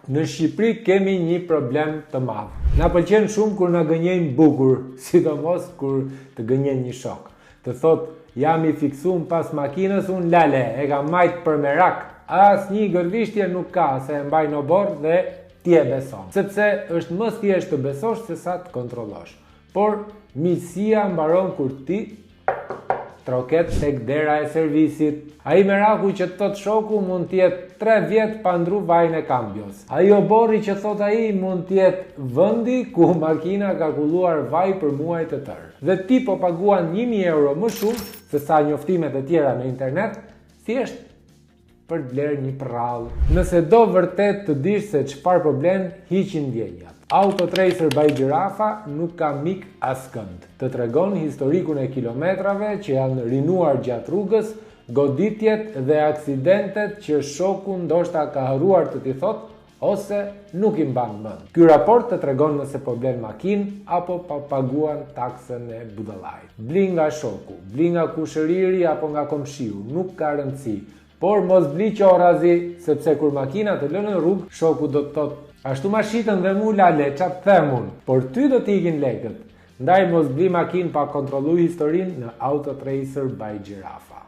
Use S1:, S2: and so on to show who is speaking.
S1: Në Shqipëri kemi një problem të madh. Na pëlqen shumë kur na gënjejnë bukur, sidomos kur të gënjen një shok. Të thot, jam i fiksuar pas makinës, unë lale, e kam majt për merak. Asnjë gërvishtje nuk ka, se e mbaj në borë dhe ti e beson. Sepse është më thjesht të besosh se sa të kontrollosh. Por miqësia mbaron kur ti troket tek dera e servisit. Ai meraku që thot shoku mund të jetë 3 vjet pa ndru vajin e kambios. Ai oborri që thot ai mund të jetë vendi ku makina ka kulluar vaj për muaj të tërë. Dhe ti po paguan 1000 euro më shumë se sa njoftimet e tjera në internet, thjesht për të blerë një prrall. Nëse do vërtet të dish se çfarë problem hiqin ndjenjat. Autotracer by Gjirafa nuk ka mik askënd. Të tregon historikun e kilometrave që janë rinuar gjatë rrugës, goditjet dhe aksidentet që shoku ndoshta ka harruar të t'i thot ose nuk i mban mend. Ky raport të tregon nëse po blen makinë apo pa paguan taksën e budallajt. Bli nga shoku, bli nga kushëriri apo nga komshiu, nuk ka rëndësi. Por mos bli qorrazi, sepse kur makina të lënë në rrugë, shoku do të thotë ashtu ma shitën dhe mu lale, qa të themun, por ty do t'ikin lekët. Ndaj mos bli makinë pa kontrollu historinë në Autotracer by Gjirafa.